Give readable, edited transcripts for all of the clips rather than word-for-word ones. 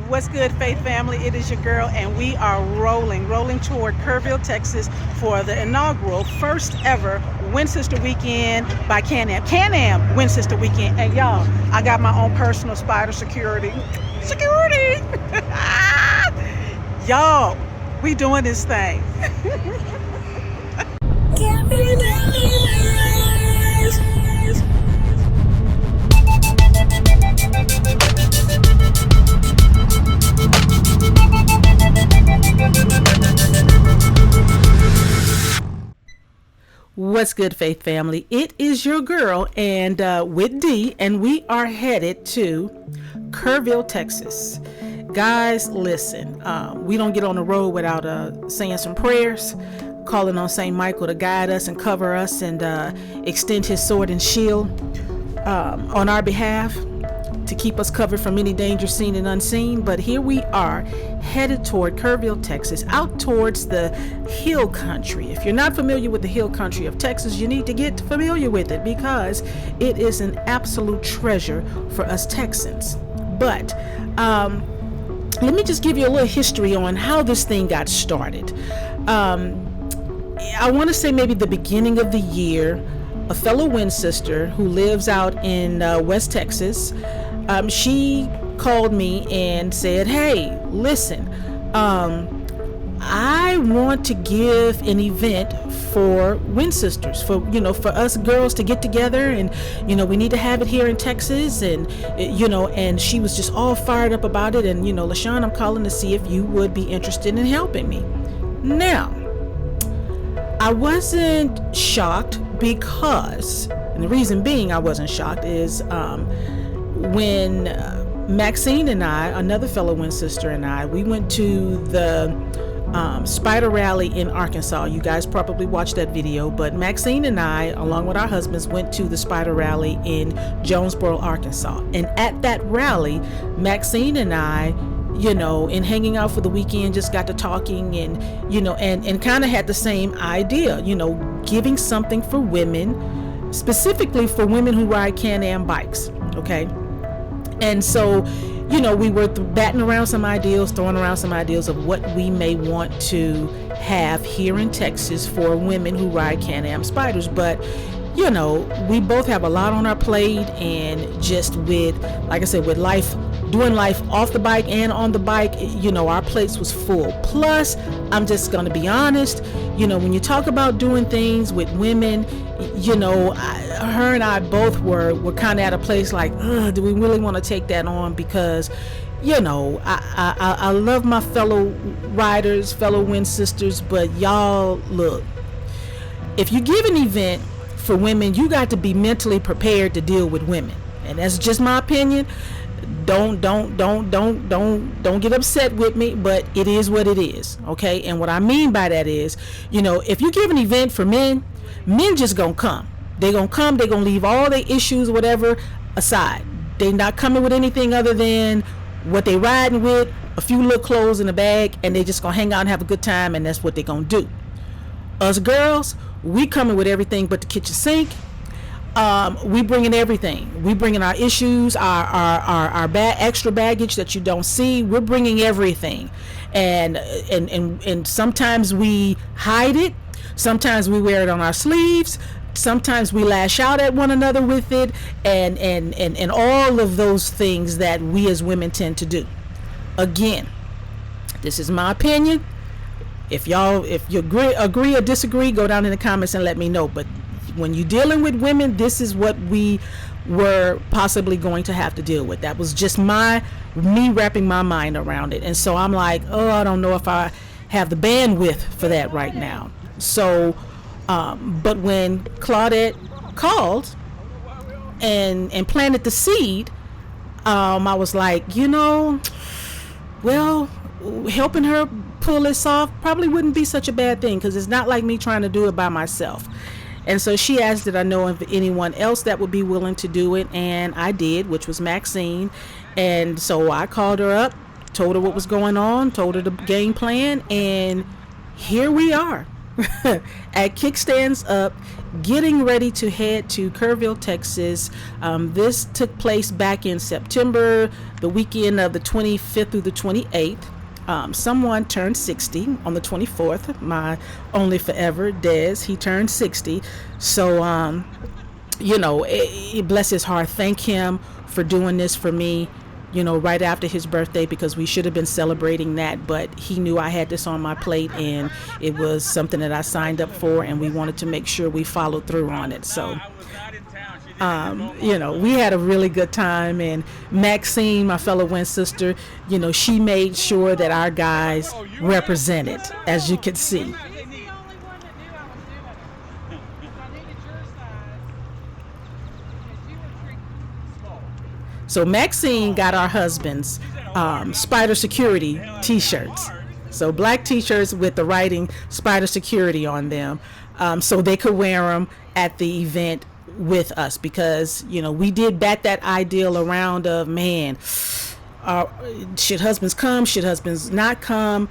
What's good, Faith family? It is your girl, and we are rolling toward Kerrville, Texas for the inaugural first ever Windsister weekend by Can-Am. Can-Am Windsister weekend. And y'all, I got my own personal spider security. Y'all, we doing this thing. What's good, Faith family? It is your girl and with D, and we are headed to Kerrville, Texas. Guys, listen, we don't get on the road without saying some prayers, calling on St. Michael to guide us and cover us and extend his sword and shield on our behalf to keep us covered from any danger seen and unseen. But here we are headed toward Kerrville, Texas, out towards the hill country. If you're not familiar with the hill country of Texas, you need to get familiar with it because it is an absolute treasure for us Texans. But let me just give you a little history on how this thing got started. I want to say maybe the beginning of the year, a fellow Windsister who lives out in West Texas, she called me and said, hey, listen, I want to give an event for Windsisters, for us girls to get together, and we need to have it here in Texas, and and she was just all fired up about it. And LaShawn, I'm calling to see if you would be interested in helping me. Now, I wasn't shocked because, and the reason being I wasn't shocked is when Maxine and I, another fellow Windsister, and I, we went to the Spider Rally in Arkansas. You guys probably watched that video, but Maxine and I, along with our husbands, went to the Spider Rally in Jonesboro, Arkansas. And at that rally, Maxine and I, in hanging out for the weekend, just got to talking and, and kind of had the same idea, giving something for women, specifically for women who ride Can-Am bikes. Okay. And so, we were throwing around some ideas of what we may want to have here in Texas for women who ride Can-Am spiders. But, we both have a lot on our plate, and just with, like I said, with life, doing life off the bike and on the bike, our plates was full. Plus, I'm just going to be honest, when you talk about doing things with women, her and I both were kind of at a place like, do we really want to take that on? Because, I love my fellow riders, fellow Windsisters, but y'all, look, if you give an event for women, you got to be mentally prepared to deal with women. And that's just my opinion. Don't get upset with me, but it is what it is. Okay. And what I mean by that is, if you give an event for men just gonna come. They're gonna leave all their issues, whatever, aside. They're not coming with anything other than what they riding with, a few little clothes in a bag, and they just gonna hang out and have a good time, and that's what they're gonna do. Us girls, we coming with everything but the kitchen sink. We bringing everything. We bringing our issues, our extra baggage that you don't see. We're bringing everything, and sometimes we hide it. Sometimes we wear it on our sleeves. Sometimes we lash out at one another with it, and all of those things that we as women tend to do. Again, this is my opinion. If you agree or disagree, go down in the comments and let me know. But when you're dealing with women, this is what we were possibly going to have to deal with. That was just me wrapping my mind around it. And so I'm like, I don't know if I have the bandwidth for that right now. So, but when Claudette called and planted the seed, I was like, well, helping her pull this off probably wouldn't be such a bad thing, because it's not like me trying to do it by myself. And so she asked, did I know of anyone else that would be willing to do it? And I did, which was Maxine. And so I called her up, told her what was going on, told her the game plan, and here we are. at Kickstands Up, getting ready to head to Kerrville, Texas. This took place back in September, the weekend of the 25th through the 28th. Someone turned 60 on the 24th. My only forever, Des, he turned 60. So, bless his heart. Thank him for doing this for me, right after his birthday, because we should have been celebrating that, but he knew I had this on my plate and it was something that I signed up for, and we wanted to make sure we followed through on it. So we had a really good time, and Maxine, my fellow Windsister, she made sure that our guys represented, as you could see. So Maxine got our husbands Spider Security t-shirts. So black t-shirts with the writing Spider Security on them, so they could wear them at the event with us, because we did bat that ideal around of, man, should husbands come, should husbands not come.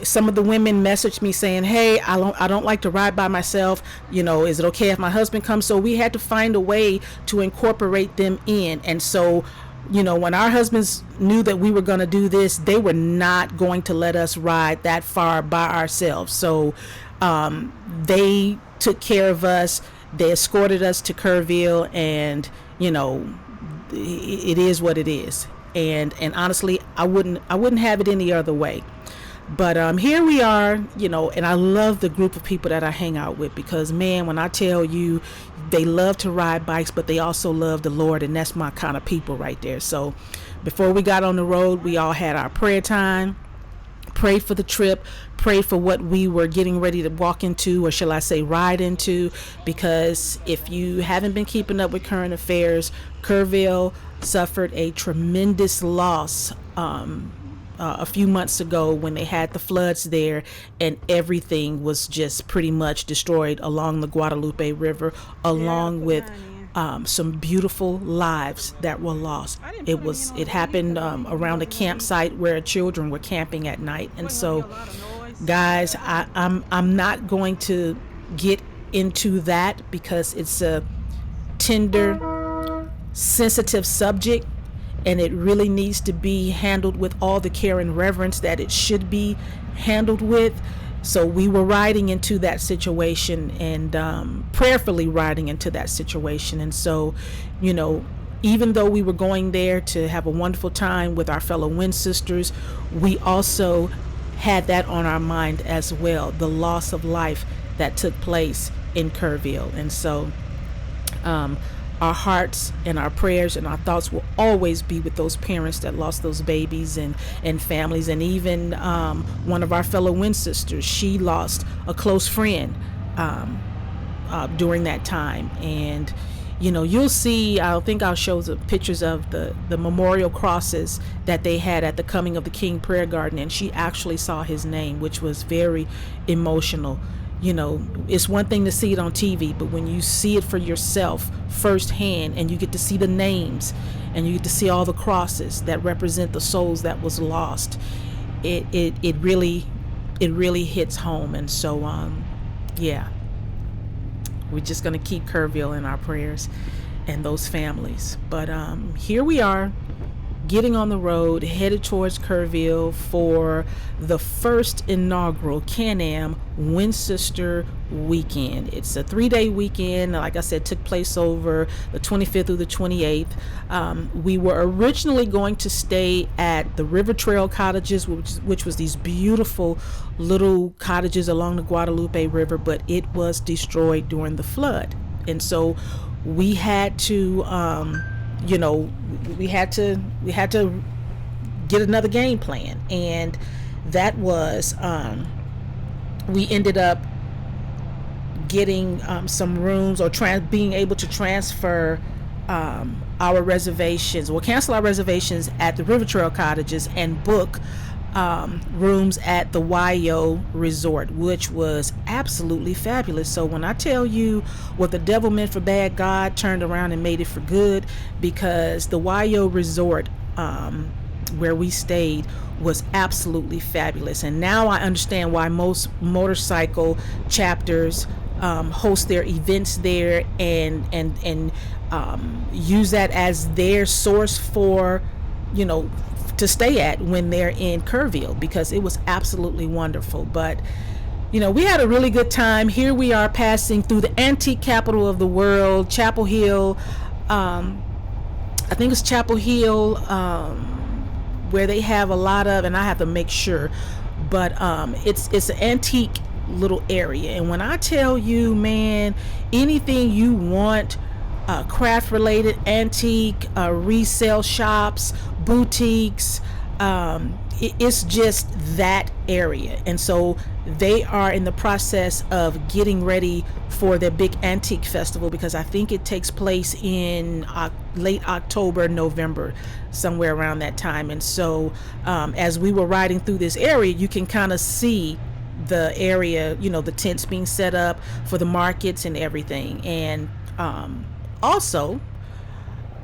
Some of the women messaged me saying, hey, I don't like to ride by myself, is it okay if my husband comes? So we had to find a way to incorporate them in. And so when our husbands knew that we were going to do this, they were not going to let us ride that far by ourselves. So they took care of us. They escorted us to Kerrville, and it is what it is. And honestly, I wouldn't have it any other way. But here we are, and I love the group of people that I hang out with, because, man, when I tell you, they love to ride bikes, but they also love the Lord, and that's my kind of people right there. So before we got on the road, we all had our prayer time, prayed for the trip, prayed for what we were getting ready to walk into, or shall I say ride into, because if you haven't been keeping up with current affairs, Kerrville suffered a tremendous loss a few months ago when they had the floods there, and everything was just pretty much destroyed along the Guadalupe River, along with some beautiful lives that were lost. It happened around a campsite where children were camping at night. And so, guys, I'm not going to get into that, because it's a tender, sensitive subject, and it really needs to be handled with all the care and reverence that it should be handled with. So we were riding into that situation, and prayerfully riding into that situation. And so, even though we were going there to have a wonderful time with our fellow Windsisters, we also had that on our mind as well, the loss of life that took place in Kerrville. And so our hearts and our prayers and our thoughts will always be with those parents that lost those babies and families. And even one of our fellow Windsisters, she lost a close friend during that time. And you'll see, I think I'll show the pictures of the memorial crosses that they had at the Coming of the King prayer garden, and she actually saw his name, which was very emotional. It's one thing to see it on TV, but when you see it for yourself firsthand, and you get to see the names, and you get to see all the crosses that represent the souls that was lost, it really hits home. And so we're just going to keep Kerrville in our prayers and those families. But here we are, getting on the road, headed towards Kerrville for the first inaugural Can-Am Windsister weekend. It's a 3-day weekend. Like I said, took place over the 25th through the 28th. We were originally going to stay at the River Trail Cottages, which was these beautiful little cottages along the Guadalupe River, but it was destroyed during the flood. And so we had to we had to get another game plan, and that was we ended up getting some rooms, or being able to transfer our reservations, or cancel our reservations at the River Trail Cottages, and book rooms at the YO Resort, which was absolutely fabulous. So when I tell you what the devil meant for bad, God turned around and made it for good, because the YO Resort where we stayed was absolutely fabulous. And now I understand why most motorcycle chapters host their events there, and use that as their source for, you know, to stay at when they're in Kerrville, because it was absolutely wonderful. But you know, we had a really good time. Here we are passing through the antique capital of the world, Chapel Hill. I think it's Chapel Hill, where they have a lot of, and I have to make sure, but it's an antique little area. And when I tell you, man, anything you want, craft related, antique, resale shops, boutiques, it's just that area. And so they are in the process of getting ready for their big antique festival, because I think it takes place in late October, November, somewhere around that time. And so as we were riding through this area, you can kind of see the area, you know, the tents being set up for the markets and everything. And also,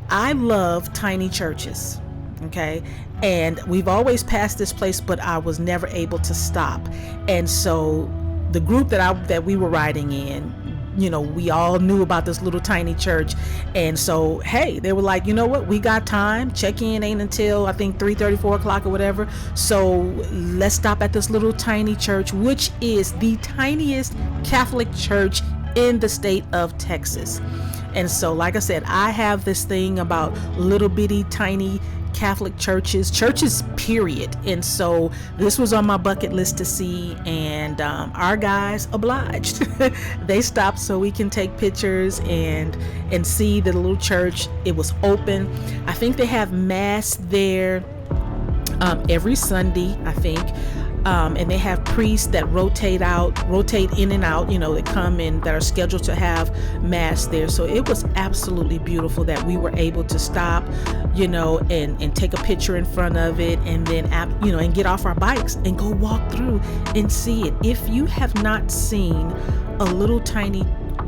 I love tiny churches. Okay, and we've always passed this place, but I was never able to stop. And so the group that we were riding in, you know, we all knew about this little tiny church. And so, hey, they were like, you know what, we got time, check-in ain't until I think 3:30, 4 o'clock or whatever, so let's stop at this little tiny church, which is the tiniest Catholic church in the state of Texas. And so, like I said, I have this thing about little bitty tiny Catholic churches period. And so this was on my bucket list to see, and our guys obliged. They stopped so we can take pictures and see the little church. It was open. I think they have mass there every Sunday, I think. And they have priests that rotate in and out, you know, that come in, that are scheduled to have mass there. So it was absolutely beautiful that we were able to stop, you know, and take a picture in front of it, and then, you know, and get off our bikes and go walk through and see it. If you have not seen a little tiny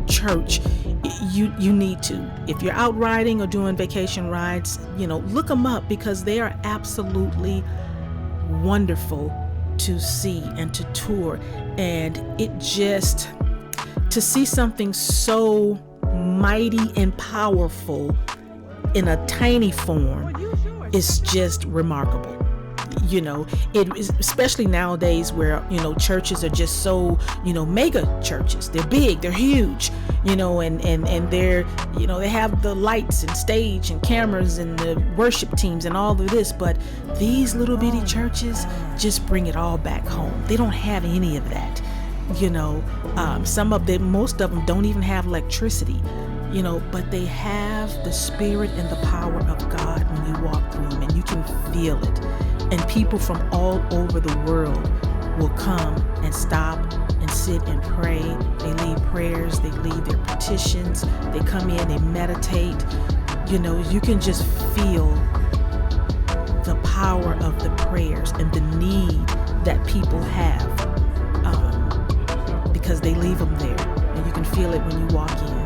church, you need to. If you're out riding or doing vacation rides, you know, look them up, because they are absolutely wonderful to see and to tour. And it just, to see something so mighty and powerful in a tiny form is just remarkable. You know, it is, especially nowadays where, you know, churches are just so, you know, mega churches. They're big, they're huge, you know, and they're, you know, they have the lights and stage and cameras and the worship teams and all of this. But these little bitty churches just bring it all back home. They don't have any of that, you know. Most of them don't even have electricity, you know, but they have the spirit and the power of God when you walk through them, and you can feel it. And people from all over the world will come and stop and sit and pray. They leave prayers, they leave their petitions, they come in, they meditate. You know, you can just feel the power of the prayers and the need that people have, because they leave them there, and you can feel it when you walk in.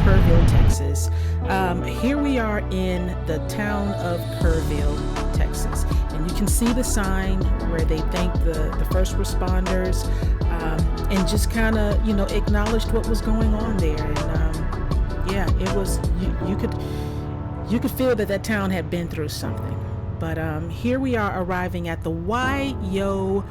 Kerrville, Texas. Here we are in the town of Kerrville, Texas, and you can see the sign where they thank the first responders, and just kind of, you know, acknowledged what was going on there. And yeah, it was, you could feel that town had been through something. But here we are arriving at the YO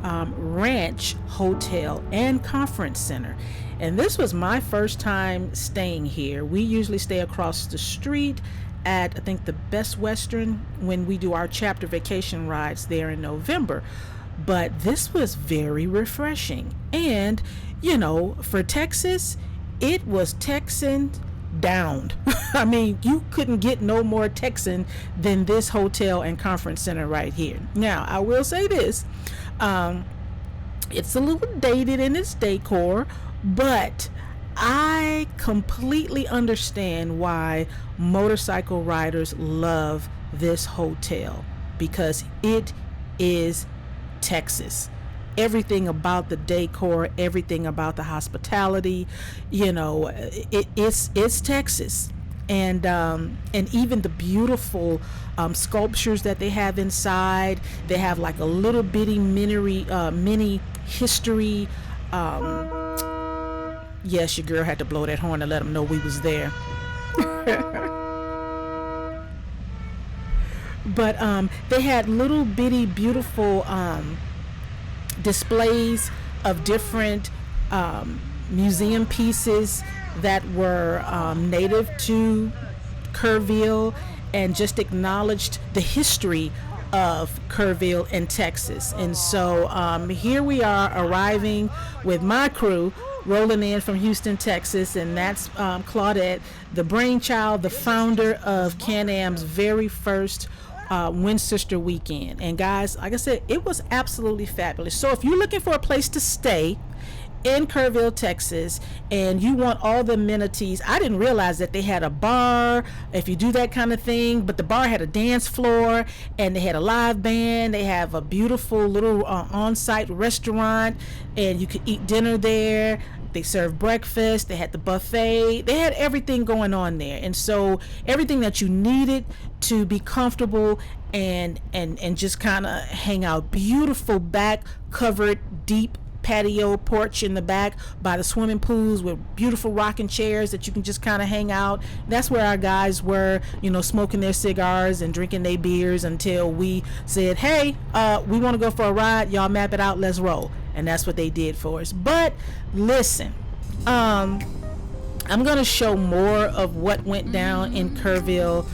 Ranch Hotel and Conference Center. And this was my first time staying here. We usually stay across the street at, I think, the Best Western when we do our chapter vacation rides there in November. but this was very refreshing. And, for Texas, it was Texan downed. I mean, you couldn't get no more Texan than this hotel and conference center right here. Now, I will say this. It's a little dated in its decor, but I completely understand why motorcycle riders love this hotel, because it is Texas. Everything about the decor, everything about the hospitality, it's Texas. And even the beautiful sculptures that they have inside. They have like a little bitty mini history. Yes, your girl had to blow that horn to let them know we was there. But they had little bitty beautiful displays of different museum pieces that were native to Kerrville, and just acknowledged the history of Kerrville in Texas. And so here we are arriving with my crew, rolling in from Houston, Texas, and that's Claudette, the brainchild, the founder of Can-Am's very first Windsister weekend. And guys, like I said, it was absolutely fabulous. So if you're looking for a place to stay in Kerrville, Texas, and you want all the amenities, I didn't realize that they had a bar if you do that kind of thing, but the bar had a dance floor and they had a live band. They have a beautiful little on-site restaurant, and you could eat dinner there. They served breakfast. They had the buffet. They had everything going on there. And so everything that you needed to be comfortable and just kind of hang out. Beautiful back covered deep patio porch in the back by the swimming pools with beautiful rocking chairs that you can just kind of hang out. That's where our guys were, smoking their cigars and drinking their beers until we said, hey, we want to go for a ride. Y'all map it out. Let's roll. And that's what they did for us. But listen, I'm going to show more of what went down in Kerrville,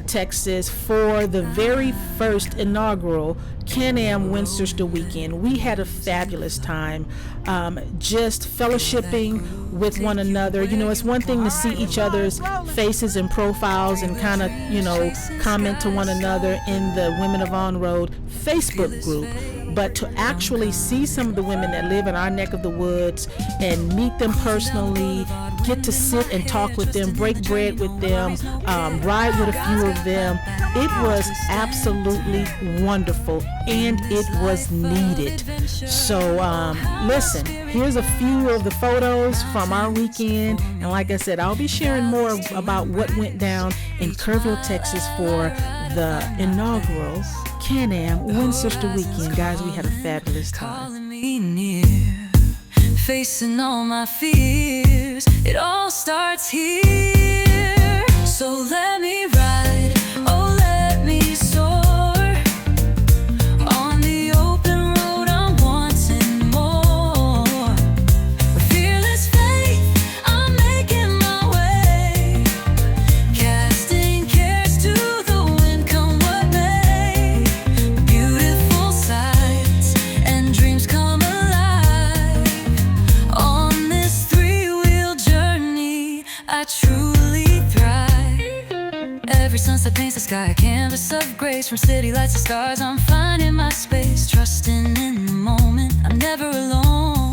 Texas for the very first inaugural Can-Am Windsister weekend. We had a fabulous time, just fellowshipping with one another. It's one thing to see each other's faces and profiles and kind of, comment to one another in the Women of On Road Facebook group. But to actually see some of the women that live in our neck of the woods and meet them personally, get to sit and talk with them, break bread with them, ride with a few of them, it was absolutely wonderful, and it was needed. So listen, here's a few of the photos from our weekend, and like I said, I'll be sharing more about what went down in Kerrville, Texas for the inaugural Can-Am Windsister weekend. Guys, we had a fabulous time. Calling me near, facing all my fears. It all starts here. So let me ride, oh let me soar. On the open road I'm wanting more. With fearless faith I'm making my way, casting cares to the wind, come what may. Beautiful sights and dreams come alive. On this three-wheel journey I truly thrive. Every sunset paints the sky a canvas of grace. From city lights to stars I'm finding my space, trusting in the moment I'm never alone.